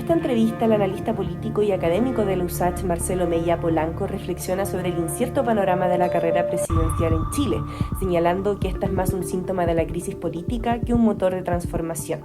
esta entrevista, el analista político y académico de la USACH, Marcelo Mella Polanco, reflexiona sobre el incierto panorama de la carrera presidencial en Chile, señalando que esta es más un síntoma de la crisis política que un motor de transformación.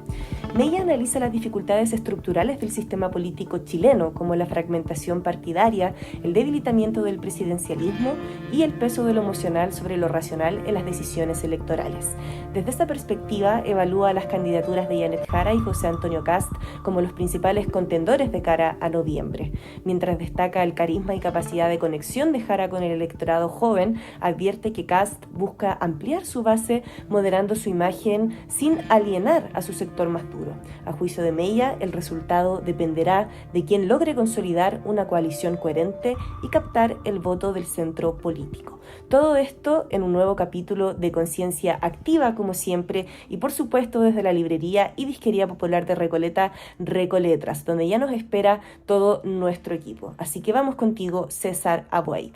Mella analiza las dificultades estructurales del sistema político chileno, como la fragmentación partidaria, el debilitamiento del presidencialismo y el peso de lo emocional sobre lo racional en las decisiones electorales. Desde esta perspectiva, evalúa las candidaturas de Janet Jara y José Antonio Kast como los principales contendores de cara a noviembre. Mientras destaca el carisma y capacidad de conexión de Jara con el electorado joven, advierte que Kast busca ampliar su base, moderando su imagen sin alienar a su sector más duro. A juicio de Mella, el resultado dependerá de quien logre consolidar una coalición coherente y captar el voto del centro político. Todo esto en un nuevo capítulo de Conciencia Activa, como siempre, y por supuesto desde la librería y disquería popular de Recoleta, Recoletras, donde ya nos espera todo nuestro equipo. Así que vamos contigo, César Aboid.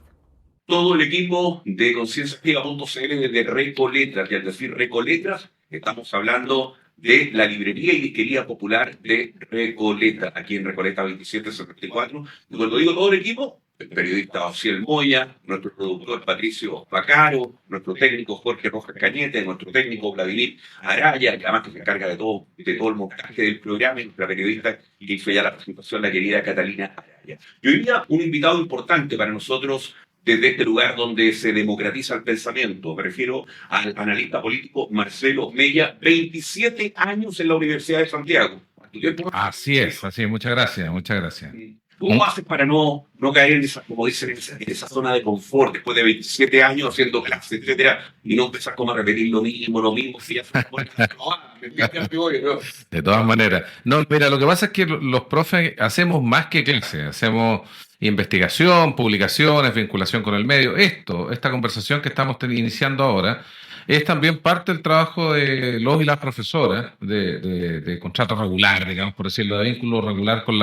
Todo el equipo de concienciaactiva.cl desde Recoletras, y al decir Recoletras, estamos hablando de la librería y disquería popular de Recoleta, aquí en Recoleta 2774. Y cuando digo todo el equipo, el periodista Ociel Moya, nuestro productor Patricio Bacaro, nuestro técnico Jorge Rojas Cañete, nuestro técnico Vladimir Araya, que además que se encarga de todo el montaje del programa, y nuestra periodista que hizo ya la presentación, la querida Catalina Araya. Y hoy día un invitado importante para nosotros desde este lugar donde se democratiza el pensamiento. Me refiero al analista político Marcelo Mella, 27 años en la Universidad de Santiago. Así es, muchas gracias, muchas gracias. ¿Cómo haces para no caer en esa, como dicen, en esa zona de confort después de 27 años haciendo clases, etcétera, y no empezar como a repetir lo mismo, si ya se De todas maneras. No, mira, lo que pasa es que los profes hacemos más que clases, hacemos investigación, publicaciones, vinculación con el medio. Esta conversación que estamos iniciando ahora es también parte del trabajo de los y las profesoras de contrato regular, digamos, por decirlo, de vínculo regular con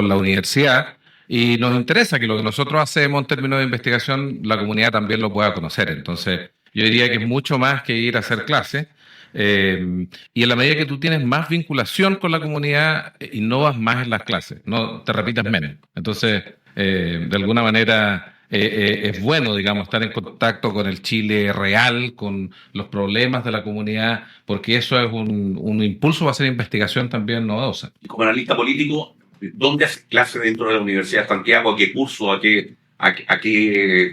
la universidad. Y nos interesa que lo que nosotros hacemos en términos de investigación, la comunidad también lo pueda conocer. Entonces, yo diría que es mucho más que ir a hacer clases. Y en la medida que tú tienes más vinculación con la comunidad, innovas más en las clases, no te repitas menos. Entonces, de alguna manera, es bueno, digamos, estar en contacto con el Chile real, con los problemas de la comunidad, porque eso es un impulso para hacer investigación también novedosa. Y como analista político, ¿dónde haces clase dentro de la Universidad de Santiago? ¿A qué curso? ¿A qué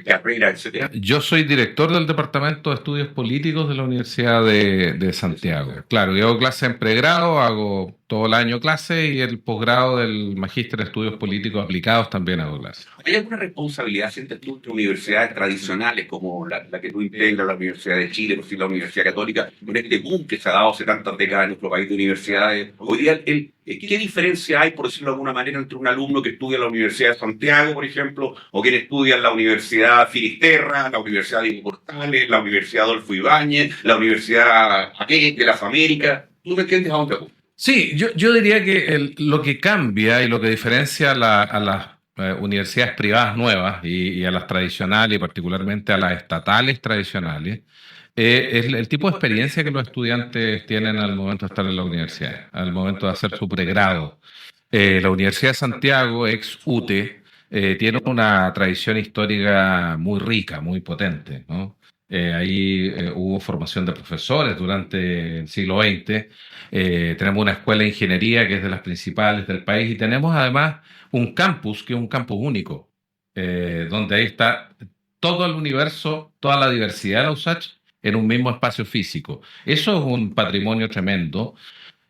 carrera, etcétera? Yo soy director del Departamento de Estudios Políticos de la Universidad de Santiago. Claro, yo hago clase en pregrado, hago todo el año clase, y el posgrado del Magíster en Estudios Políticos Aplicados también hago clase. ¿Hay alguna responsabilidad, sientes tú, entre universidades tradicionales como la que tú integras, la Universidad de Chile, por decir la Universidad Católica, con este boom que se ha dado hace tantas décadas en nuestro país de universidades? Hoy día, ¿qué diferencia hay, por decirlo de alguna manera, entre un alumno que estudia en la Universidad de Santiago, por ejemplo, o quien estudia en la Universidad Finisterra, la Universidad de Portales, la Universidad Adolfo Ibáñez, la Universidad de las Américas? ¿Tú me entiendes a dónde voy? Sí, yo diría que lo que cambia y lo que diferencia a las universidades privadas nuevas y a las tradicionales, y particularmente a las estatales tradicionales, es el tipo de experiencia que los estudiantes tienen al momento de estar en la universidad, al momento de hacer su pregrado. La Universidad de Santiago, ex UTE, tiene una tradición histórica muy rica, muy potente, ¿no? Ahí hubo formación de profesores durante el siglo XX. Tenemos una escuela de ingeniería que es de las principales del país, y tenemos además un campus que es un campus único, donde ahí está todo el universo, toda la diversidad de la USACH en un mismo espacio físico. Eso es un patrimonio tremendo.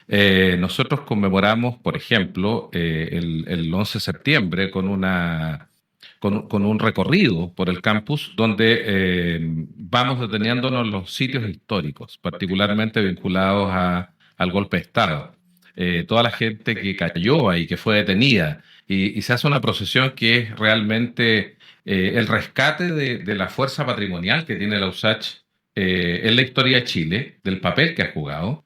Nosotros conmemoramos, por ejemplo, el 11 de septiembre con un recorrido por el campus donde vamos deteniéndonos los sitios históricos, particularmente vinculados al golpe de Estado. Toda la gente que cayó ahí, que fue detenida, y se hace una procesión que es realmente el rescate de la fuerza patrimonial que tiene la USACH en la historia de Chile, del papel que ha jugado.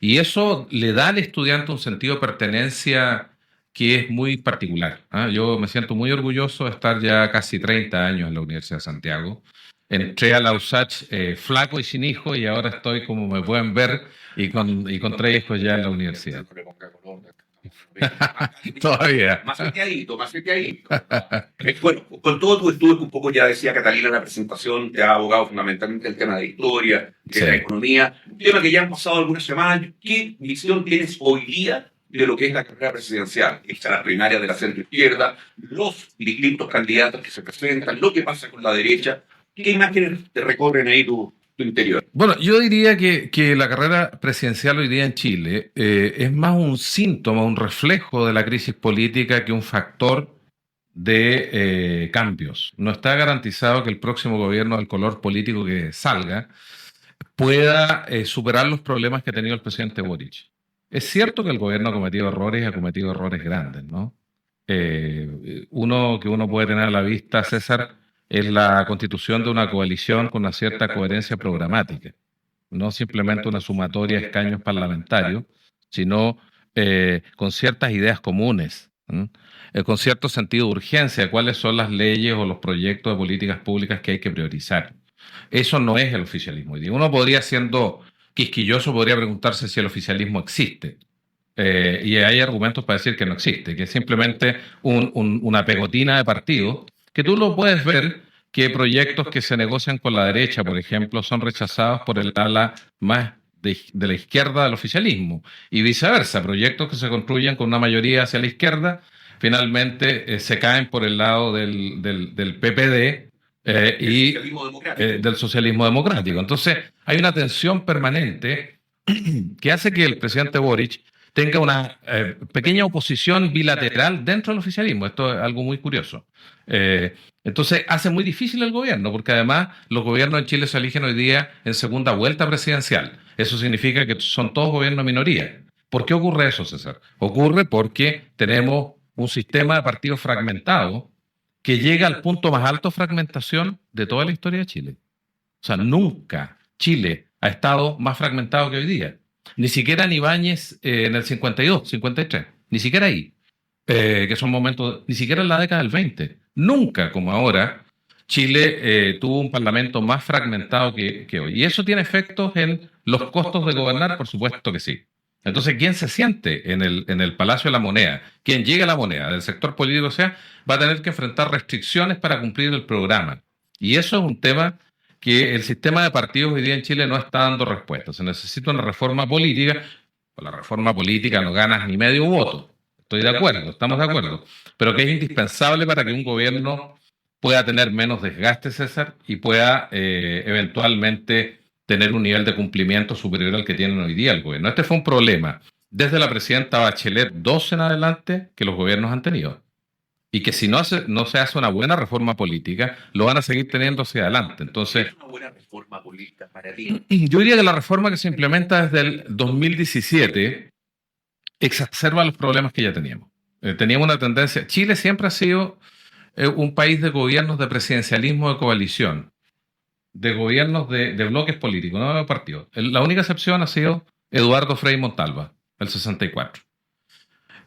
Y eso le da al estudiante un sentido de pertenencia que es muy particular, ¿ah? Yo me siento muy orgulloso de estar ya casi 30 años en la Universidad de Santiago. Entré a la USACH flaco y sin hijos, y ahora estoy, como me pueden ver, y con 3 hijos ya en la universidad. Todavía. Más seteadito, más seteadito. Bueno, con todo tu estudio, que un poco ya decía Catalina en la presentación, te ha abogado fundamentalmente el tema de historia, de Sí. la economía, un tema que ya han pasado algunas semanas. ¿Qué visión tienes hoy día de lo que es la carrera presidencial? Está la primaria de la centro-izquierda, los distintos candidatos que se presentan, lo que pasa con la derecha. ¿Qué imágenes te recorren ahí tu interior? Bueno, yo diría que la carrera presidencial hoy día en Chile es más un síntoma, un reflejo de la crisis política que un factor de cambios. No está garantizado que el próximo gobierno, del color político que salga, pueda superar los problemas que ha tenido el presidente Boric. Es cierto que el gobierno ha cometido errores y ha cometido errores grandes, ¿no? Uno que uno puede tener a la vista, César, es la constitución de una coalición con una cierta coherencia programática, no simplemente una sumatoria de escaños parlamentarios, sino con ciertas ideas comunes, con cierto sentido de urgencia de cuáles son las leyes o los proyectos de políticas públicas que hay que priorizar. Eso no es el oficialismo. Y uno podría, siendo quisquilloso, podría preguntarse si el oficialismo existe. Y hay argumentos para decir que no existe, que es simplemente una pegotina de partidos, que tú lo puedes ver que proyectos que se negocian con la derecha, por ejemplo, son rechazados por el ala más de la izquierda del oficialismo, y viceversa, proyectos que se construyen con una mayoría hacia la izquierda, finalmente se caen por el lado del PPD y del socialismo democrático. Entonces, hay una tensión permanente que hace que el presidente Boric tenga una pequeña oposición bilateral dentro del oficialismo. Esto es algo muy curioso. Entonces, hace muy difícil el gobierno, porque además los gobiernos en Chile se eligen hoy día en segunda vuelta presidencial. Eso significa que son todos gobiernos de minoría. ¿Por qué ocurre eso, César? Ocurre porque tenemos un sistema de partidos fragmentado que llega al punto más alto de fragmentación de toda la historia de Chile. O sea, nunca Chile ha estado más fragmentado que hoy día. Ni siquiera en Ibáñez en el 52, 53. Ni siquiera ahí. Que son momentos, ni siquiera en la década del 20. Nunca, como ahora, Chile tuvo un parlamento más fragmentado que hoy. ¿Y eso tiene efectos en los costos de gobernar? Por supuesto que sí. Entonces, quien se siente en el Palacio de la Moneda, quien llegue a la moneda, del sector político sea, va a tener que enfrentar restricciones para cumplir el programa. Y eso es un tema que el sistema de partidos hoy día en Chile no está dando respuesta. Se necesita una reforma política. Con la reforma política no ganas ni medio voto. Estoy de acuerdo, estamos de acuerdo. Pero que es indispensable para que un gobierno pueda tener menos desgaste, César, y pueda eventualmente tener un nivel de cumplimiento superior al que tienen hoy día el gobierno. Este fue un problema desde la presidenta Bachelet 2 en adelante que los gobiernos han tenido. Y que si no se hace una buena reforma política, lo van a seguir teniendo hacia adelante. Entonces, ¿Es una buena reforma política para ti? yo diría que la reforma que se implementa desde el 2017 exacerba los problemas que ya teníamos. Teníamos una tendencia. Chile siempre ha sido un país de gobiernos de presidencialismo de coalición, de gobiernos de bloques políticos, no de partidos. La única excepción ha sido Eduardo Frei Montalva, el 64.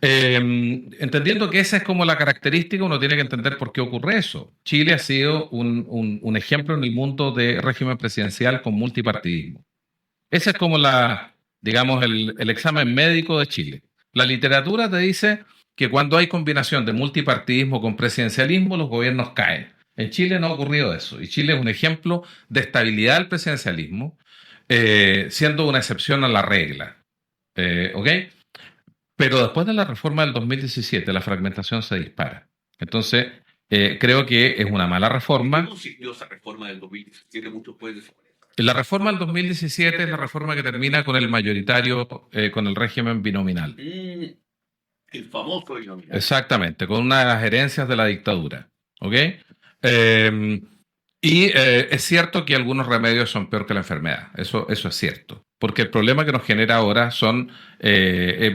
Entendiendo que esa es como la característica, uno tiene que entender por qué ocurre eso. Chile ha sido un ejemplo en el mundo de régimen presidencial con multipartidismo. Ese es como digamos, el examen médico de Chile. La literatura te dice que cuando hay combinación de multipartidismo con presidencialismo, los gobiernos caen. En Chile no ha ocurrido eso. Y Chile es un ejemplo de estabilidad del presidencialismo, siendo una excepción a la regla. ¿Ok? Pero después de la reforma del 2017, la fragmentación se dispara. Entonces, creo que es una mala reforma. ¿Cómo sirvió esa reforma del 2017? Muchos pueden decir. La reforma del 2017 es la reforma que termina con el mayoritario, con el régimen binominal. El famoso binominal. Exactamente, con unas herencias de la dictadura. ¿Ok? Es cierto que algunos remedios son peor que la enfermedad. Eso es cierto. Porque el problema que nos genera ahora son,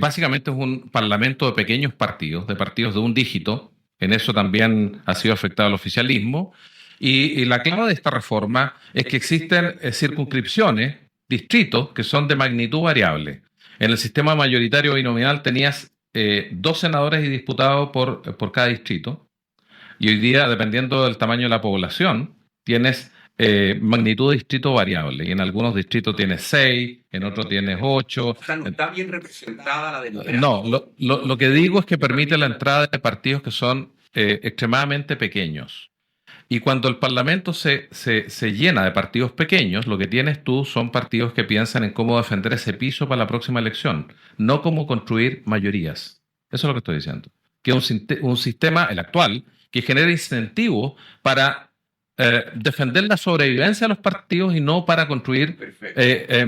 básicamente es un parlamento de pequeños partidos, de partidos de un dígito. En eso también ha sido afectado el oficialismo. Y la clave de esta reforma es que existen circunscripciones, distritos, que son de magnitud variable. En el sistema mayoritario binominal tenías 2 senadores y diputados por cada distrito. Y hoy día, dependiendo del tamaño de la población, tienes magnitud de distrito variable. Y en algunos distritos tienes 6, en otros tienes 8. O sea, no está bien representada la democracia. No, lo que digo es que permite la entrada de partidos que son extremadamente pequeños. Y cuando el Parlamento se llena de partidos pequeños, lo que tienes tú son partidos que piensan en cómo defender ese piso para la próxima elección, no cómo construir mayorías. Eso es lo que estoy diciendo. Que un sistema, el actual, que genera incentivos para defender la sobrevivencia de los partidos y no para construir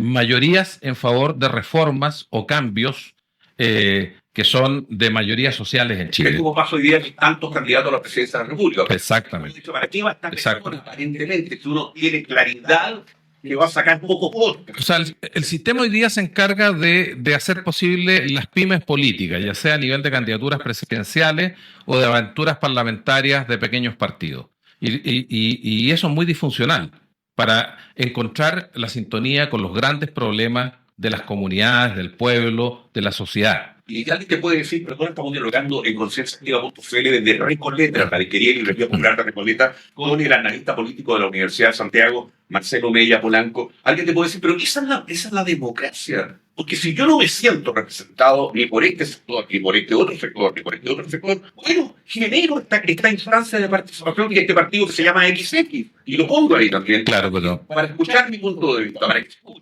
mayorías en favor de reformas o cambios que son de mayorías sociales en Chile. Es como pasa hoy día que tantos candidatos a la presidencia de la República. Exactamente. ¿Para qué va a estar mejor? Aparentemente, si uno tiene claridad, que va a sacar poco votos. O sea, el sistema hoy día se encarga de hacer posible las pymes políticas, ya sea a nivel de candidaturas presidenciales o de aventuras parlamentarias de pequeños partidos. Y eso es muy disfuncional para encontrar la sintonía con los grandes problemas de las comunidades, del pueblo, de la sociedad. Y alguien te puede decir, pero ahora estamos dialogando en concienciaactiva.cl desde Recoleta, la Librería y Librería Popular de Recoleta, con el analista político de la Universidad de Santiago, Marcelo Mella Polanco. Alguien te puede decir, pero esa es la democracia. Porque si yo no me siento representado ni por este sector, ni por este otro sector, ni por este otro sector, bueno, genero esta instancia de participación que este partido que se llama XX, y lo pongo ahí también. Claro, pero para escuchar mi punto de vista.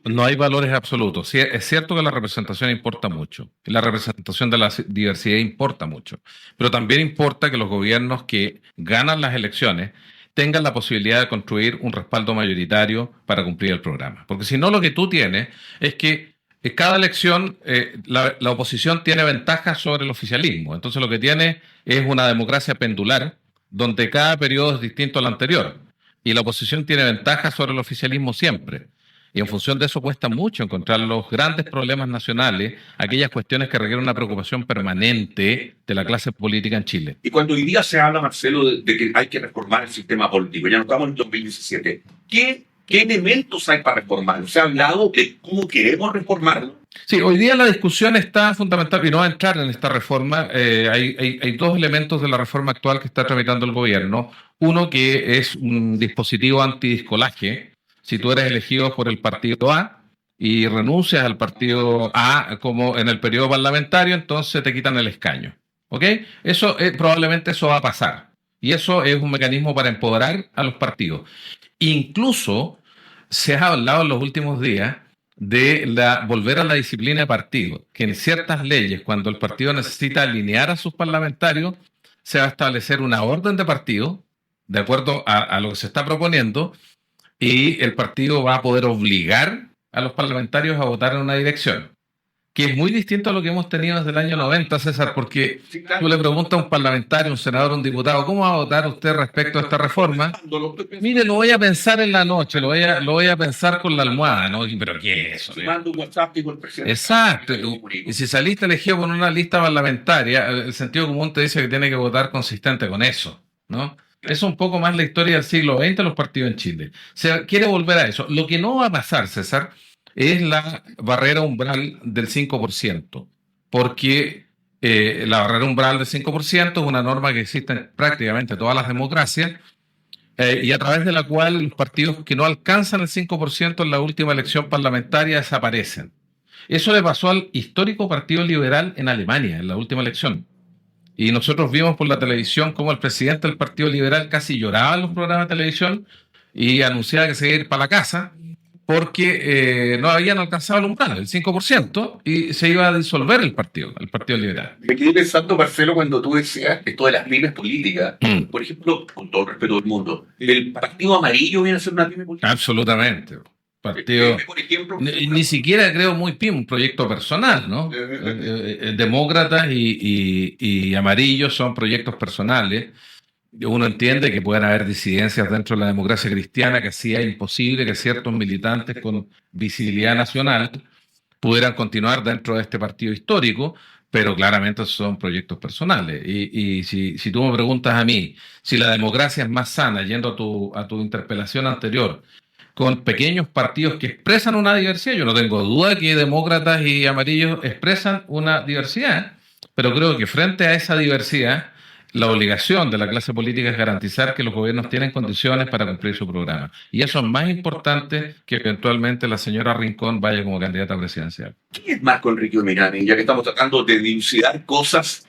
No hay valores absolutos. Sí, es cierto que la representación importa mucho. La representación de la diversidad importa mucho. Pero también importa que los gobiernos que ganan las elecciones tengan la posibilidad de construir un respaldo mayoritario para cumplir el programa. Porque si no, lo que tú tienes es que cada elección la oposición tiene ventajas sobre el oficialismo. Entonces lo que tiene es una democracia pendular donde cada periodo es distinto al anterior. Y la oposición tiene ventajas sobre el oficialismo siempre. Y en función de eso cuesta mucho encontrar los grandes problemas nacionales, aquellas cuestiones que requieren una preocupación permanente de la clase política en Chile. Y cuando hoy día se habla, Marcelo, de que hay que reformar el sistema político, ya no estamos en 2017, ¿qué elementos hay para reformarlo? ¿Se ha hablado de cómo queremos reformarlo? Sí, hoy día la discusión está fundamental y no va a entrar en esta reforma. Hay dos elementos de la reforma actual que está tramitando el gobierno. Uno que es un dispositivo antidiscolaje. Si tú eres elegido por el partido A y renuncias al partido A como en el periodo parlamentario, entonces te quitan el escaño. ¿Ok? Eso probablemente eso va a pasar. Y eso es un mecanismo para empoderar a los partidos. Incluso se ha hablado en los últimos días de volver a la disciplina de partido, que en ciertas leyes, cuando el partido necesita alinear a sus parlamentarios, se va a establecer una orden de partido, de acuerdo a lo que se está proponiendo, y el partido va a poder obligar a los parlamentarios a votar en una dirección, que es muy distinto a lo que hemos tenido desde el año 90, César, porque tú le preguntas a un parlamentario, un senador, un diputado, ¿cómo va a votar usted respecto a esta reforma? Mire, lo voy a pensar en la noche, lo voy a pensar con la almohada, ¿no? ¿Pero qué es eso? Mando un WhatsApp y con el presidente. Exacto. Y si saliste elegido con una lista parlamentaria, el sentido común te dice que tiene que votar consistente con eso, ¿no? Es un poco más la historia del siglo XX de los partidos en Chile. Se quiere volver a eso. Lo que no va a pasar, César, es la barrera umbral del 5%, porque la barrera umbral del 5% es una norma que existe en prácticamente todas las democracias y a través de la cual los partidos que no alcanzan el 5% en la última elección parlamentaria desaparecen. Eso le pasó al histórico Partido Liberal en Alemania en la última elección. Y nosotros vimos por la televisión cómo el presidente del Partido Liberal casi lloraba en los programas de televisión y anunciaba que se iba a ir para la casa porque no habían alcanzado el umbral, el 5%, y se iba a disolver el Partido Liberal. Me quedé pensando, Marcelo, cuando tú decías esto de las pymes políticas. Por ejemplo, con todo el respeto del mundo, ¿el Partido Amarillo viene a ser una pyme política? Absolutamente. Partido, por ejemplo, ni siquiera creo muy pyme, un proyecto personal, ¿no? Demócratas y amarillos son proyectos personales. Uno entiende que pueden haber disidencias dentro de la democracia cristiana que hacía imposible que ciertos militantes con visibilidad nacional pudieran continuar dentro de este partido histórico, pero claramente son proyectos personales. Y si tú me preguntas a mí si la democracia es más sana, yendo a tu interpelación anterior, con pequeños partidos que expresan una diversidad, yo no tengo duda que demócratas y amarillos expresan una diversidad, pero creo que frente a esa diversidad la obligación de la clase política es garantizar que los gobiernos tienen condiciones para cumplir su programa. Y eso es más importante que eventualmente la señora Rincón vaya como candidata presidencial. ¿Quién es Marco Enrique Ominami? Ya que estamos tratando de dilucidar cosas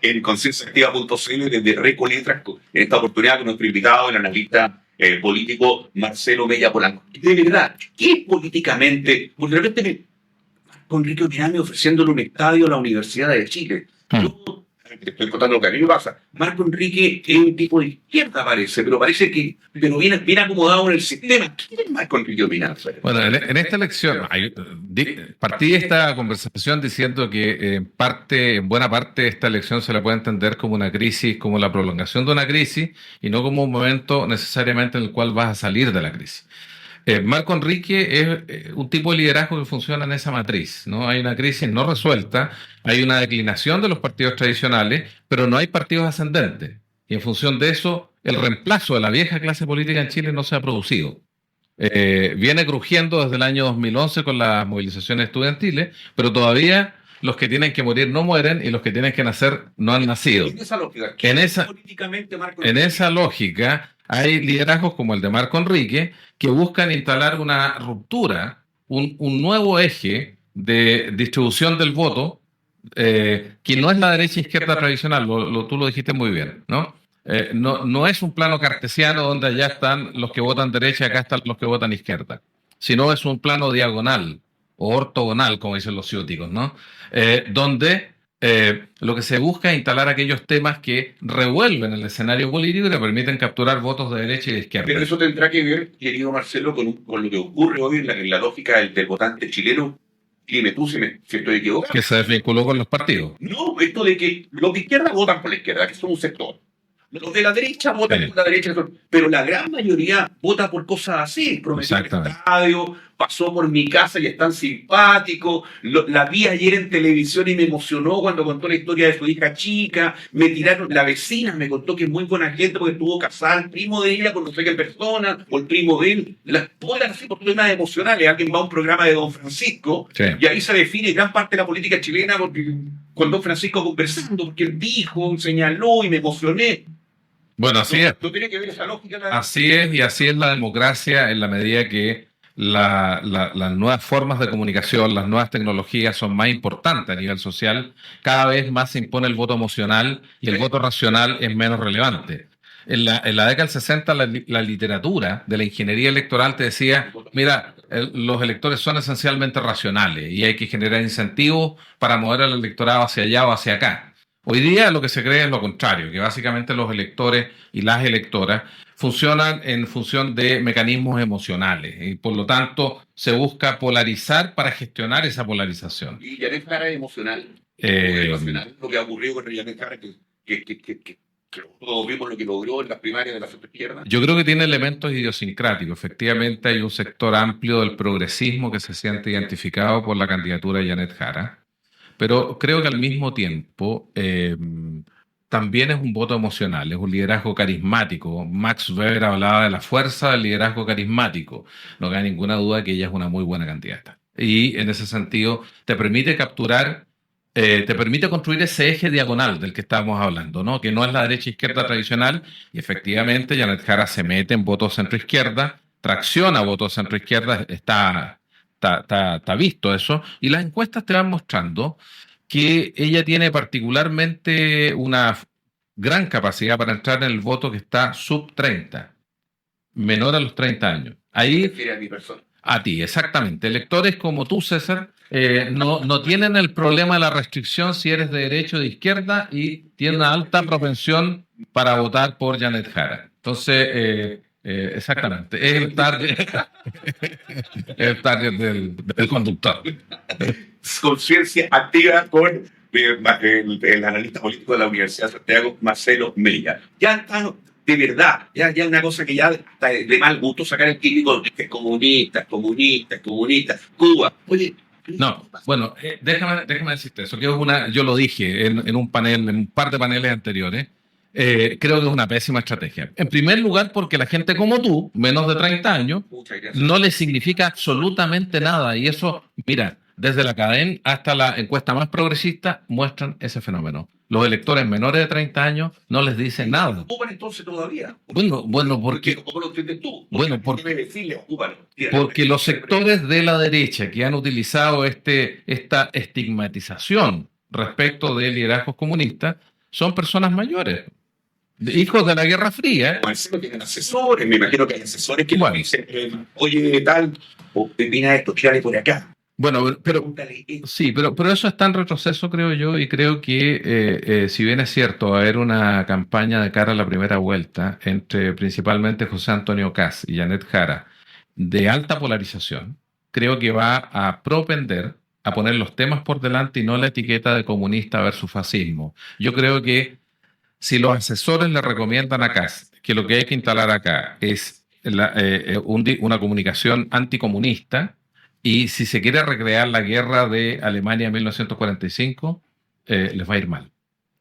en concienciaactiva.cl desde Recoletras, en esta oportunidad con nuestro invitado, el analista político Marcelo Mella Polanco. De verdad, ¿qué es políticamente? Porque de repente Marco Enrique Ominami ofreciéndole un estadio a la Universidad de Chile. Yo te estoy contando lo que a mí me pasa. Marco Enrique es un tipo de izquierda, parece, pero parece que bien acomodado en el sistema. ¿Quién es Marco Enrique Ominami? Bueno, en esta elección, partí esta conversación diciendo que en buena parte esta elección se la puede entender como una crisis, como la prolongación de una crisis, y no como un momento necesariamente en el cual vas a salir de la crisis. Marco Enrique es un tipo de liderazgo que funciona en esa matriz, ¿no? Hay una crisis no resuelta, hay una declinación de los partidos tradicionales, pero no hay partidos ascendentes. Y en función de eso, el reemplazo de la vieja clase política en Chile no se ha producido. Viene crujiendo desde el año 2011 con las movilizaciones estudiantiles, pero todavía los que tienen que morir no mueren y los que tienen que nacer no han nacido. En esa lógica, políticamente Marco Enrique? En esa lógica hay liderazgos como el de Marco Enrique que buscan instalar una ruptura, un nuevo eje de distribución del voto, que no es la derecha-izquierda tradicional, tú lo dijiste muy bien, ¿no? No es un plano cartesiano donde allá están los que votan derecha y acá están los que votan izquierda, sino es un plano diagonal o ortogonal, como dicen los ciúticos, ¿no? Donde lo que se busca es instalar aquellos temas que revuelven el escenario político y le permiten capturar votos de derecha y de izquierda. Pero eso tendrá que ver, querido Marcelo, con lo que ocurre hoy en la lógica del votante chileno. Dime tú si estoy equivocado. Que se desvinculó con los partidos. No, esto de que los de izquierda votan por la izquierda, que son un sector. Los de la derecha votan por la derecha, pero la gran mayoría vota por cosas así. Prometió el estadio, pasó por mi casa y es tan simpático. La vi ayer en televisión y me emocionó cuando contó la historia de su hija chica. Me tiraron, la vecina me contó que es muy buena gente porque estuvo casada el primo de ella con no sé qué persona, o el primo de él. Las votan así por temas emocionales. Alguien va a un programa de Don Francisco y ahí se define gran parte de la política chilena porque con Don Francisco conversando, porque él dijo, señaló y me emocioné. Bueno, así es. ¿No tiene que ver esa lógica? Así es, y así es la democracia en la medida que las nuevas formas de comunicación, las nuevas tecnologías son más importantes a nivel social. Cada vez más se impone el voto emocional y el voto racional es menos relevante. En la década del 60 la literatura de la ingeniería electoral te decía, mira, los electores son esencialmente racionales y hay que generar incentivos para mover al electorado hacia allá o hacia acá. Hoy día lo que se cree es lo contrario, que básicamente los electores y las electoras funcionan en función de mecanismos emocionales y por lo tanto se busca polarizar para gestionar esa polarización. ¿Y Janet Jara es emocional? Lo que ha ocurrido con Janet Jara, que todos vimos lo que logró en las primarias de la centroizquierda. Yo creo que tiene elementos idiosincráticos. Efectivamente hay un sector amplio del progresismo que se siente identificado por la candidatura de Janet Jara. Pero creo que al mismo tiempo también es un voto emocional, es un liderazgo carismático. Max Weber hablaba de la fuerza del liderazgo carismático. No cabe ninguna duda que ella es una muy buena candidata. Y en ese sentido te permite capturar, te permite construir ese eje diagonal del que estábamos hablando, ¿no? Que no es la derecha-izquierda tradicional. Y efectivamente Janet Jara se mete en voto centro-izquierda, tracciona voto centro-izquierda, está visto eso, y las encuestas te van mostrando que ella tiene particularmente una gran capacidad para entrar en el voto que está sub 30, menor a los 30 años. Ahí, a mi persona. A ti, exactamente. Electores como tú, César, no tienen el problema de la restricción si eres de derecha o de izquierda y tienen una alta propensión para votar por Janet Jara. Entonces, exactamente, es el target del conductor. Conciencia activa con el analista político de la Universidad de Santiago, Marcelo Mella. Ya está, de verdad, ya es una cosa que ya está de mal gusto sacar el típico comunistas, Cuba. Oye, no, bueno, déjame decirte eso, que yo lo dije en un par de paneles anteriores. Creo que es una pésima estrategia. En primer lugar, porque la gente como tú, menos de 30 años, no le significa absolutamente nada. Y eso, mira, desde la cadena hasta la encuesta más progresista muestran ese fenómeno. Los electores menores de 30 años no les dicen nada. ¿Ocupan entonces todavía? Bueno, porque... ¿Cómo lo entiendes tú? Bueno, Porque porque los sectores de la derecha que han utilizado esta estigmatización respecto de liderazgos comunistas son personas mayores, hijos de la Guerra Fría. Marcelo tienen asesores, me imagino que hay asesores que Bueno. dicen, oye, tal, opina esto, tírale por acá. Bueno, pero Pregúntale esto. sí, pero eso está en retroceso, creo yo, y creo que si bien es cierto, va a haber una campaña de cara a la primera vuelta entre principalmente José Antonio Kast y Janet Jara de alta polarización, creo que va a propender a poner los temas por delante y no la etiqueta de comunista versus fascismo. Yo creo que si los asesores le recomiendan a Kast que lo que hay que instalar acá es una comunicación anticomunista, y si se quiere recrear la guerra de Alemania en 1945, les va a ir mal.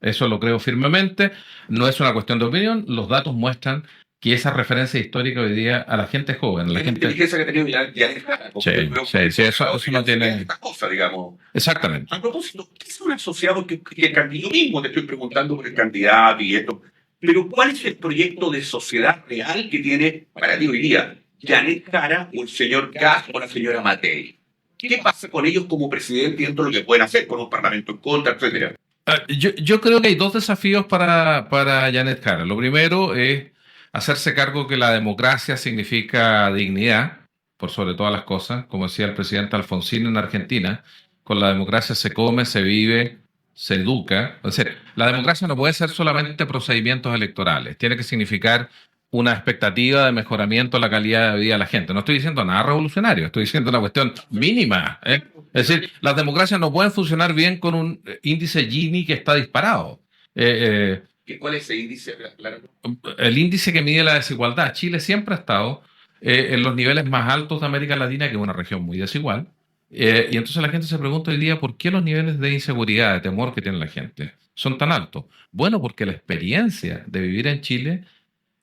Eso lo creo firmemente. No es una cuestión de opinión. Los datos muestran que esa referencia histórica hoy día a la gente joven, a la La gente... inteligencia que ha tenido Janet Jara. Sí, eso no tiene... Estas cosas, digamos. Exactamente. A propósito, ¿qué es un asociado que yo mismo te estoy preguntando por el candidato y esto? Pero ¿cuál es el proyecto de sociedad real que tiene para ti hoy día Janet Jara o el señor Kast o la señora Matei? ¿Qué pasa con ellos como presidente y lo que pueden hacer con un parlamento en contra, etcétera? Yo creo que hay dos desafíos para Janet Jara. Lo primero es hacerse cargo que la democracia significa dignidad, por sobre todas las cosas. Como decía el presidente Alfonsín en Argentina, con la democracia se come, se vive, se educa. O sea, la democracia no puede ser solamente procedimientos electorales, tiene que significar una expectativa de mejoramiento de la calidad de vida de la gente. No estoy diciendo nada revolucionario, estoy diciendo una cuestión mínima. Es decir, las democracias no pueden funcionar bien con un índice Gini que está disparado. ¿Cuál es ese índice? El índice que mide la desigualdad. Chile siempre ha estado en los niveles más altos de América Latina, que es una región muy desigual. Y entonces la gente se pregunta hoy día por qué los niveles de inseguridad, de temor que tiene la gente son tan altos. Bueno, porque la experiencia de vivir en Chile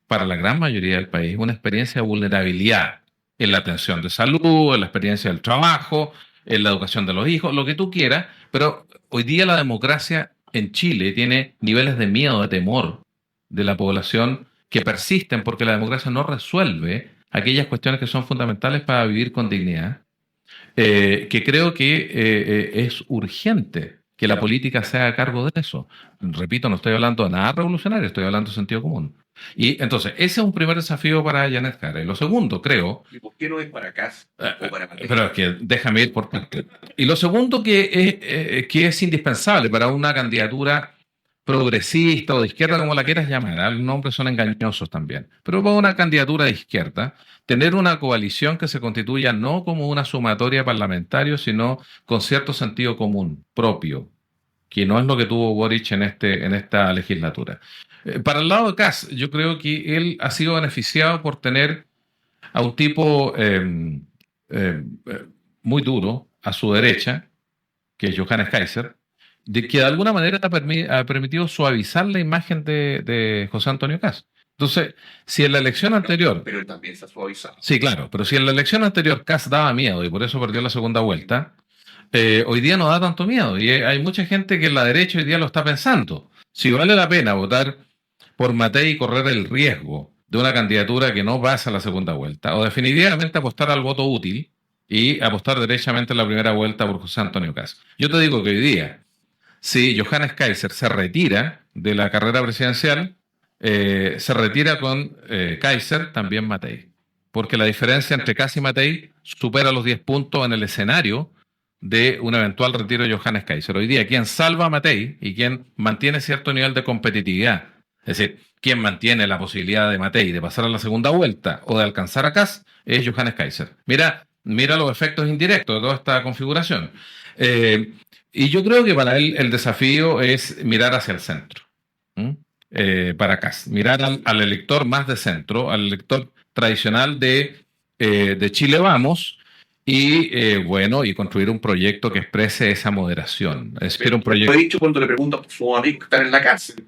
para la gran mayoría del país, una experiencia de vulnerabilidad en la atención de salud, en la experiencia del trabajo, en la educación de los hijos, lo que tú quieras, pero hoy día la democracia en Chile tiene niveles de miedo, de temor de la población que persisten porque la democracia no resuelve aquellas cuestiones que son fundamentales para vivir con dignidad, que creo que es urgente que la política se haga cargo de eso. Repito, no estoy hablando de nada revolucionario, estoy hablando de sentido común. Y entonces, ese es un primer desafío para Janet Jara. Y lo segundo, creo... ¿Y por qué no es para Kast o para Matei? Pero es que déjame ir por parte. Y lo segundo que es indispensable para una candidatura progresista o de izquierda, como la quieras llamar, los nombres son engañosos también, pero para una candidatura de izquierda, tener una coalición que se constituya no como una sumatoria de parlamentarios, sino con cierto sentido común propio, que no es lo que tuvo Boric en esta legislatura. Para el lado de Kast, yo creo que él ha sido beneficiado por tener a un tipo muy duro a su derecha, que es Johannes Kaiser, de que de alguna manera ha permitido suavizar la imagen de José Antonio Kast. Entonces, si en la elección anterior... Pero él también se ha suavizado. Sí, claro, pero si en la elección anterior Kast daba miedo y por eso perdió la segunda vuelta, hoy día no da tanto miedo. Y hay mucha gente que en la derecha hoy día lo está pensando. Si vale la pena votar por Matei y correr el riesgo de una candidatura que no pasa a la segunda vuelta, o definitivamente apostar al voto útil y apostar derechamente en la primera vuelta por José Antonio Kast. Yo te digo que hoy día, si Johannes Kaiser se retira de la carrera presidencial, se retira con Kaiser, también Matei. Porque la diferencia entre Kast y Matei supera los 10 puntos en el escenario de un eventual retiro de Johannes Kaiser. Hoy día, quien salva a Matei y quien mantiene cierto nivel de competitividad, es decir, quien mantiene la posibilidad de Matei de pasar a la segunda vuelta o de alcanzar a Kast, es Johannes Kaiser. Mira los efectos indirectos de toda esta configuración. Y yo creo que para él el desafío es mirar hacia el centro. Para Kast, mirar al elector más de centro, al elector tradicional de Chile Vamos, y construir un proyecto que exprese esa moderación. Es decir, un proyecto... Lo he dicho cuando le pregunto por su amigo que está en la cárcel,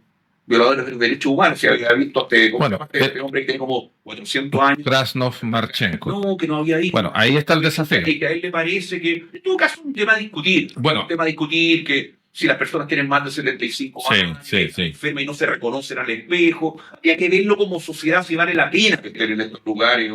violadores de los derechos humanos, si había visto este hombre que tiene como 400 años. Krasnov Marchenko. No, que no había visto. Bueno, ahí está el desafío. Y que a él le parece que, en todo caso, es un tema a discutir. Bueno, un tema a discutir que si las personas tienen más de 75 Sí, años, sí, sí. enfermas y no se reconocen al espejo. Habría que verlo como sociedad si vale la pena que estén en estos lugares.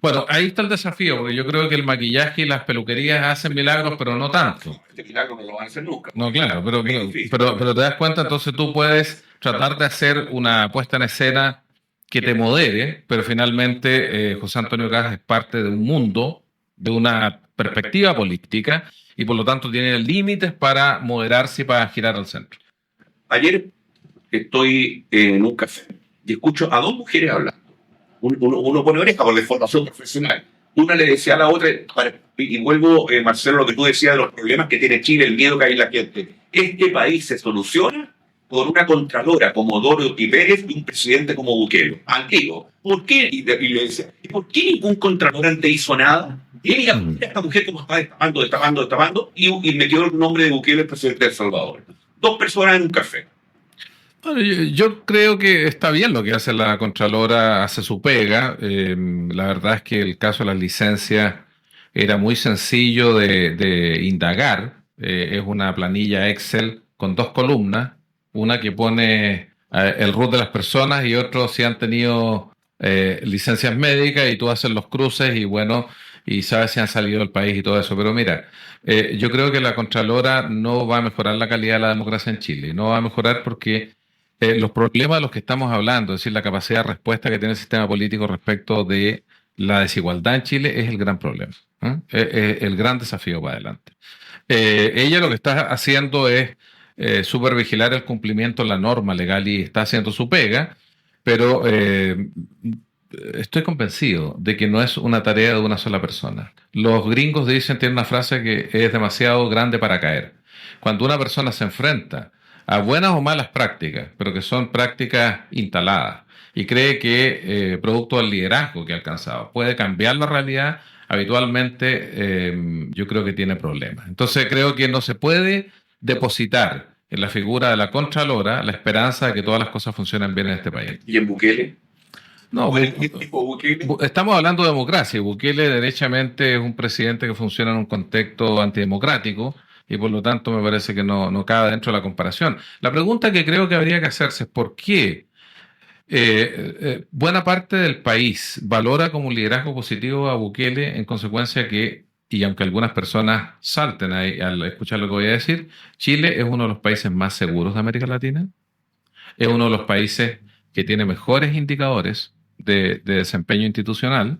Bueno, ahí está el desafío, porque yo creo que el maquillaje y las peluquerías hacen milagros, pero no tanto. Este milagro no lo van a hacer nunca. No, claro, Difícil. pero te das cuenta, entonces tú puedes tratar de hacer una puesta en escena que te modere, pero finalmente José Antonio Caz es parte de un mundo, de una perspectiva política, y por lo tanto tiene límites para moderarse y para girar al centro. Ayer estoy en un café y escucho a dos mujeres hablando. Uno pone oreja por la formación profesional. Una le decía a la otra, y vuelvo, Marcelo, lo que tú decías de los problemas que tiene Chile, el miedo que hay en la gente. Este país se soluciona con una contralora como Dorothy Pérez y un presidente como Bukele. Antiguo. ¿Por qué? Y le decía, ¿y por qué ningún contralor antes hizo nada? Y él diga, mira esta mujer como está destapando, y me quedó el nombre de Bukele, el presidente de El Salvador. Dos personas en un café. Bueno, yo creo que está bien lo que hace la Contralora, hace su pega. La verdad es que el caso de las licencias era muy sencillo de indagar. Es una planilla Excel con dos columnas, una que pone el RUT de las personas y otro si han tenido licencias médicas, y tú haces los cruces y bueno, y sabes si han salido del país y todo eso. Pero mira, yo creo que la Contralora no va a mejorar la calidad de la democracia en Chile. No va a mejorar porque los problemas de los que estamos hablando, es decir, la capacidad de respuesta que tiene el sistema político respecto de la desigualdad en Chile, es el gran problema, el gran desafío para adelante. Ella lo que está haciendo es supervigilar el cumplimiento de la norma legal y está haciendo su pega, pero estoy convencido de que no es una tarea de una sola persona. Los gringos dicen, tienen una frase que es demasiado grande para caer. Cuando una persona se enfrenta a buenas o malas prácticas, pero que son prácticas instaladas, y cree que producto del liderazgo que ha alcanzado puede cambiar la realidad, habitualmente yo creo que tiene problemas. Entonces creo que no se puede depositar en la figura de la Contralora la esperanza de que todas las cosas funcionen bien en este país. ¿Y en Bukele? No, ¿Qué tipo Bukele? estamos hablando de democracia, y Bukele derechamente es un presidente que funciona en un contexto antidemocrático, y por lo tanto me parece que no cabe dentro de la comparación. La pregunta que creo que habría que hacerse es por qué buena parte del país valora como un liderazgo positivo a Bukele, en consecuencia que, y aunque algunas personas salten ahí al escuchar lo que voy a decir, Chile es uno de los países más seguros de América Latina, es uno de los países que tiene mejores indicadores de desempeño institucional,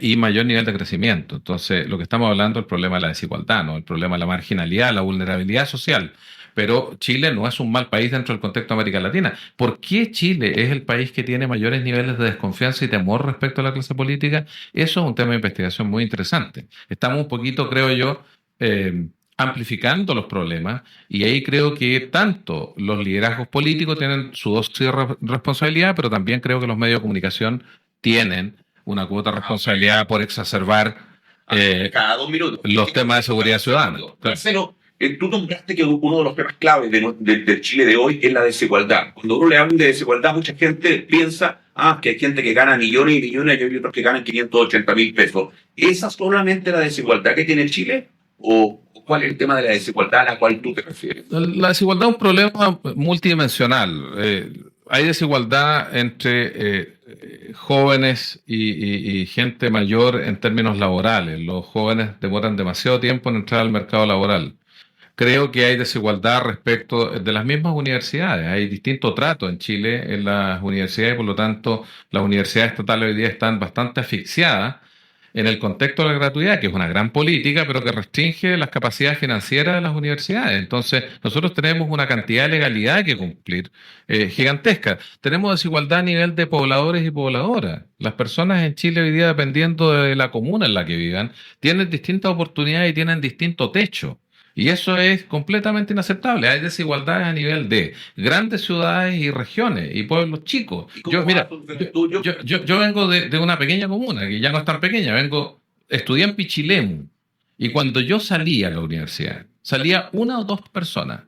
y mayor nivel de crecimiento. Entonces, lo que estamos hablando es el problema de la desigualdad, ¿no? El problema de la marginalidad, la vulnerabilidad social. Pero Chile no es un mal país dentro del contexto de América Latina. ¿Por qué Chile es el país que tiene mayores niveles de desconfianza y temor respecto a la clase política? Eso es un tema de investigación muy interesante. Estamos un poquito, creo yo, amplificando los problemas, y ahí creo que tanto los liderazgos políticos tienen su dosis de responsabilidad, pero también creo que los medios de comunicación tienen una cuota de responsabilidad por exacerbar cada 2 minutos. los temas de seguridad ciudadana. Marcelo, tú nombraste que uno de los temas claves de Chile de hoy es la desigualdad. Cuando uno le habla de desigualdad, mucha gente piensa que hay gente que gana millones y millones y hay otros que ganan 580.000 pesos. ¿Esa es solamente la desigualdad que tiene Chile? ¿O cuál es el tema de la desigualdad a la cual tú te refieres? La desigualdad es un problema multidimensional. Hay desigualdad entre jóvenes y gente mayor en términos laborales. Los jóvenes demoran demasiado tiempo en entrar al mercado laboral. Creo que hay desigualdad respecto de las mismas universidades. Hay distinto trato en Chile en las universidades, por lo tanto, las universidades estatales hoy día están bastante asfixiadas en el contexto de la gratuidad, que es una gran política, pero que restringe las capacidades financieras de las universidades. Entonces, nosotros tenemos una cantidad de legalidad que cumplir gigantesca. Tenemos desigualdad a nivel de pobladores y pobladoras. Las personas en Chile hoy día, dependiendo de la comuna en la que vivan, tienen distintas oportunidades y tienen distinto techo. Y eso es completamente inaceptable. Hay desigualdades a nivel de grandes ciudades y regiones y pueblos chicos. Yo vengo de una pequeña comuna, que ya no es tan pequeña. Estudié en Pichilemu. Y cuando yo salía a la universidad, salía una o dos personas.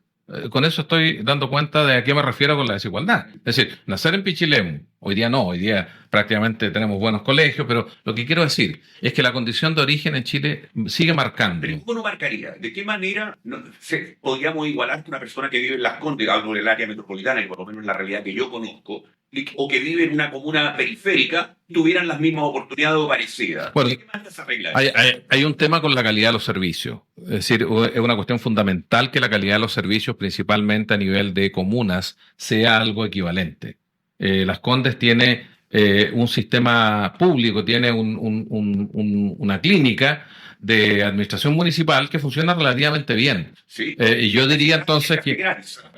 Con eso estoy dando cuenta de a qué me refiero con la desigualdad. Es decir, nacer en Pichilemu Hoy día no, hoy día prácticamente tenemos buenos colegios, pero lo que quiero decir es que la condición de origen en Chile sigue marcando. Pero ¿cómo no marcaría? ¿De qué manera podríamos igualar que una persona que vive en Las Condes, algo del área metropolitana, que por lo menos es la realidad que yo conozco, o que vive en una comuna periférica, tuvieran las mismas oportunidades o parecidas? Bueno, ¿De qué manera se arregla? hay un tema con la calidad de los servicios. Es decir, es una cuestión fundamental que la calidad de los servicios, principalmente a nivel de comunas, sea algo equivalente. Las Condes tiene un sistema público, tiene una clínica de administración municipal que funciona relativamente bien. Sí. Y yo diría entonces que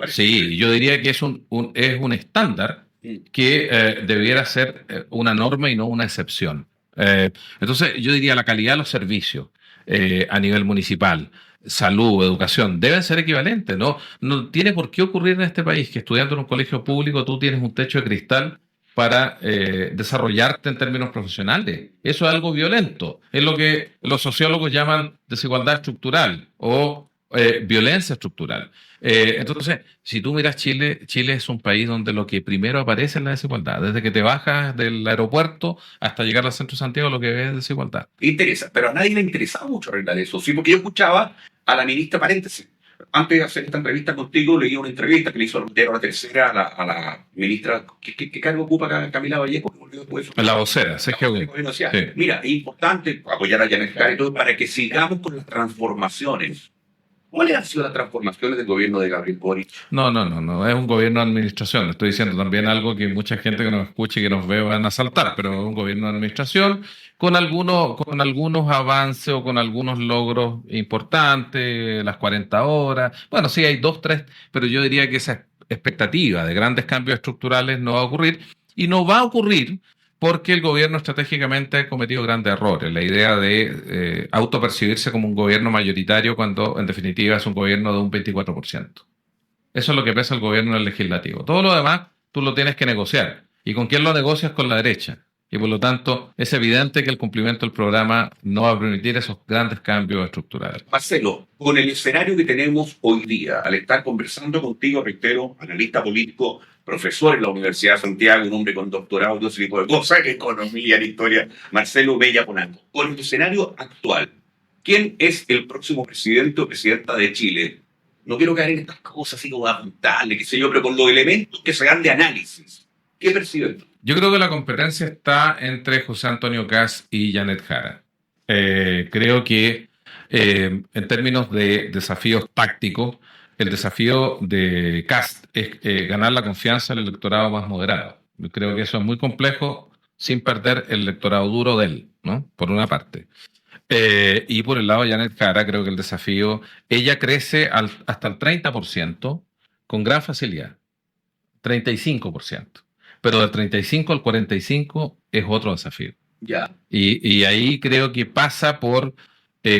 sí, yo diría que es un estándar que debiera ser una norma y no una excepción. Entonces, yo diría la calidad de los servicios a nivel municipal, salud, educación, deben ser equivalentes, ¿no? No tiene por qué ocurrir en este país que estudiando en un colegio público tú tienes un techo de cristal para desarrollarte en términos profesionales. Eso es algo violento. Es lo que los sociólogos llaman desigualdad estructural o violencia estructural. Entonces, si tú miras Chile, Chile es un país donde lo que primero aparece es la desigualdad. Desde que te bajas del aeropuerto hasta llegar al centro de Santiago, lo que ves es desigualdad. Interesa, pero a nadie le interesaba mucho arreglar eso. Sí, porque yo escuchaba a la ministra, paréntesis, antes de hacer esta entrevista contigo, leí una entrevista que le hizo la tercera a la ministra. ¿Qué cargo ocupa Camila Vallejo? La vocera, CGU. Sí. Mira, es importante apoyar a Janet Jara y todo para que sigamos con las transformaciones. ¿Cuáles han sido las transformaciones del gobierno de Gabriel Boric? No, es un gobierno de administración. Estoy diciendo también algo que mucha gente que nos escuche y que nos ve van a saltar, pero es un gobierno de administración con algunos avances o con algunos logros importantes, las 40 horas. Bueno, sí, hay 2, 3, pero yo diría que esa expectativa de grandes cambios estructurales no va a ocurrir y no va a ocurrir porque el gobierno estratégicamente ha cometido grandes errores. La idea de autopercibirse como un gobierno mayoritario cuando en definitiva es un gobierno de un 24%. Eso es lo que pesa el gobierno en el legislativo. Todo lo demás tú lo tienes que negociar. ¿Y con quién lo negocias? Con la derecha. Y por lo tanto es evidente que el cumplimiento del programa no va a permitir esos grandes cambios estructurales. Marcelo, con el escenario que tenemos hoy día, al estar conversando contigo, reitero, analista político, profesor en la Universidad de Santiago, un hombre con doctorado, todo ese tipo de cosas, en economía, en historia, Marcelo Mella Polanco. Con el escenario actual, ¿quién es el próximo presidente o presidenta de Chile? No quiero caer en estas cosas así como apuntarle, qué sé yo, pero con los elementos que se dan de análisis. ¿Qué perciben? Yo creo que la competencia está entre José Antonio Kast y Janet Jara. Creo que en términos de desafíos tácticos, el desafío de Kast es ganar la confianza del electorado más moderado. Yo creo que eso es muy complejo sin perder el electorado duro de él, ¿no? Por una parte. Y por el lado de Janet Jara, creo que el desafío, ella crece hasta el 30% con gran facilidad, 35%. Pero del 35 al 45 es otro desafío. Ya. Y ahí creo que pasa por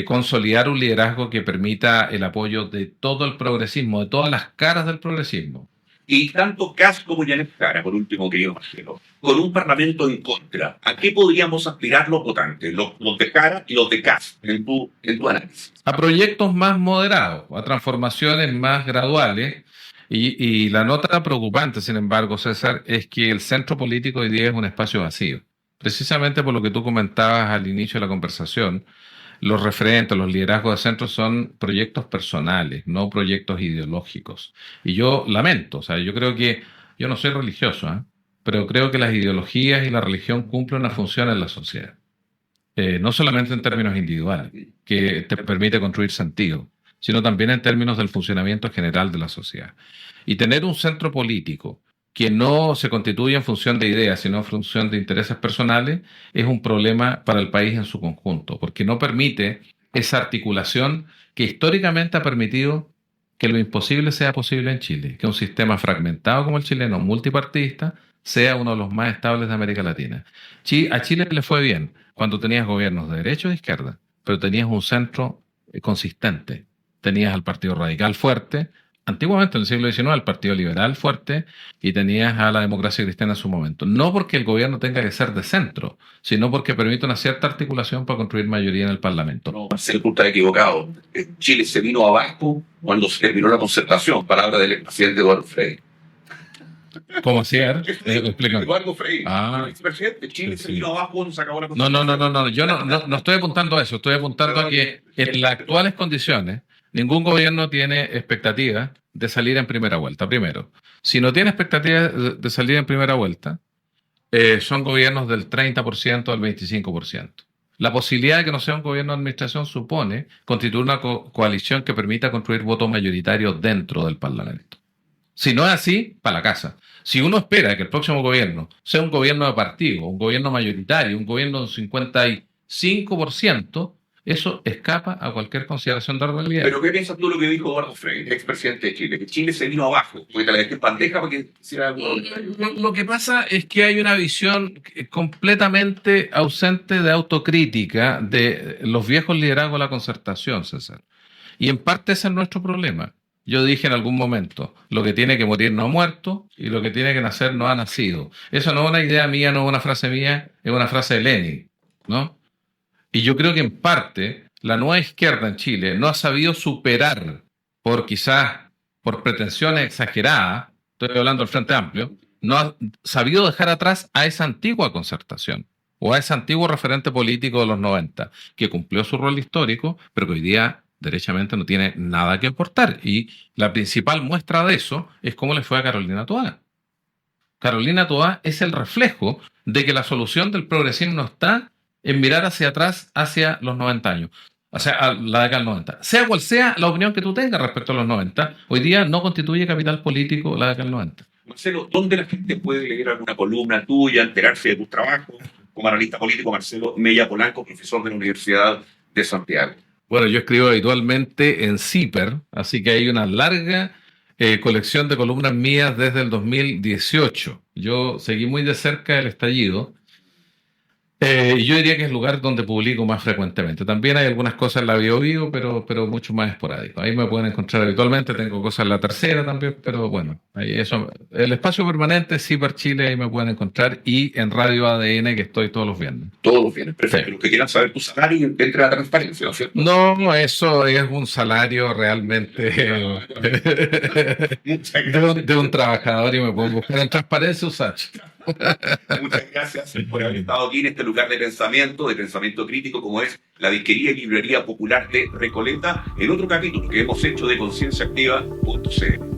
consolidar un liderazgo que permita el apoyo de todo el progresismo, de todas las caras del progresismo. Y tanto Kast como Janet Jara, por último, querido Marcelo, con un parlamento en contra, ¿a qué podríamos aspirar los votantes, los de Jara y los de Kast, en tu análisis? A proyectos más moderados, a transformaciones más graduales. Y la nota preocupante, sin embargo, César, es que el centro político hoy día es un espacio vacío. Precisamente por lo que tú comentabas al inicio de la conversación, los referentes, los liderazgos de centro son proyectos personales, no proyectos ideológicos. Y yo lamento, o sea, yo creo que, yo no soy religioso, pero creo que las ideologías y la religión cumplen una función en la sociedad. No solamente en términos individuales, que te permite construir sentido, sino también en términos del funcionamiento general de la sociedad. Y tener un centro político que no se constituye en función de ideas, sino en función de intereses personales, es un problema para el país en su conjunto, porque no permite esa articulación que históricamente ha permitido que lo imposible sea posible en Chile, que un sistema fragmentado como el chileno, multipartidista, sea uno de los más estables de América Latina. A Chile le fue bien cuando tenías gobiernos de derecha o de izquierda, pero tenías un centro consistente. Tenías al Partido Radical fuerte, antiguamente en el siglo XIX al Partido Liberal fuerte, y tenías a la Democracia Cristiana en su momento. No porque el gobierno tenga que ser de centro, sino porque permite una cierta articulación para construir mayoría en el Parlamento. No, Marcelo, tú estás equivocado. Chile se vino abajo cuando se terminó la concertación, palabra del presidente Eduardo Frei. ¿Cómo así? A ver, explícame. Eduardo Frei, Ah, el expresidente. Chile se sí. vino abajo cuando se acabó la No, constitución. yo no estoy apuntando a eso, estoy apuntando a que en las actuales condiciones ningún gobierno tiene expectativa de salir en primera vuelta. Primero, si no tiene expectativa de salir en primera vuelta, son gobiernos del 30% al 25%. La posibilidad de que no sea un gobierno de administración supone constituir una coalición que permita construir voto mayoritario dentro del Parlamento. Si no es así, para la casa. Si uno espera que el próximo gobierno sea un gobierno de partido, un gobierno mayoritario, un gobierno de un 55%, eso escapa a cualquier consideración de realidad. Pero ¿qué piensas tú de lo que dijo Eduardo Frei, expresidente de Chile? Que Chile se vino abajo, porque te la dejé en bandeja para que hiciera algo. Lo que pasa es que hay una visión completamente ausente de autocrítica de los viejos liderazgos de la concertación, César. Y en parte ese es nuestro problema. Yo dije en algún momento, lo que tiene que morir no ha muerto y lo que tiene que nacer no ha nacido. Eso no es una idea mía, no es una frase mía, es una frase de Lenin, ¿no? Y yo creo que en parte la nueva izquierda en Chile no ha sabido superar, quizás por pretensiones exageradas, estoy hablando del Frente Amplio, no ha sabido dejar atrás a esa antigua concertación o a ese antiguo referente político de los 90, que cumplió su rol histórico, pero que hoy día derechamente no tiene nada que aportar. Y la principal muestra de eso es cómo le fue a Carolina Toá. Carolina Toá es el reflejo de que la solución del progresismo no está en mirar hacia atrás, hacia los 90 años, o sea, a la década del 90. Sea cual sea la opinión que tú tengas respecto a los 90, hoy día no constituye capital político la década del 90. Marcelo, ¿dónde la gente puede leer alguna columna tuya, enterarse de tus trabajos como analista político? Marcelo Mella Polanco, profesor de la Universidad de Santiago. Bueno, yo escribo habitualmente en CIPER, así que hay una larga colección de columnas mías desde el 2018. Yo seguí muy de cerca el estallido. Y yo diría que es el lugar donde publico más frecuentemente. También hay algunas cosas en la BioBio, pero mucho más esporádico. Ahí me pueden encontrar habitualmente. Tengo cosas en la tercera también, pero bueno, ahí eso. El espacio permanente, Ciper Chile, ahí me pueden encontrar. Y en Radio ADN, que estoy todos los viernes. Todos los viernes, perfecto. Sí. Los que quieran saber tu salario, entre a la transparencia, ¿no es cierto? No, eso es un salario realmente de un trabajador y me pueden buscar en Transparencia USACH. Muchas gracias por haber estado aquí en este lugar de pensamiento crítico, como es la disquería y librería popular de Recoleta, en otro capítulo que hemos hecho de concienciaactiva.cl.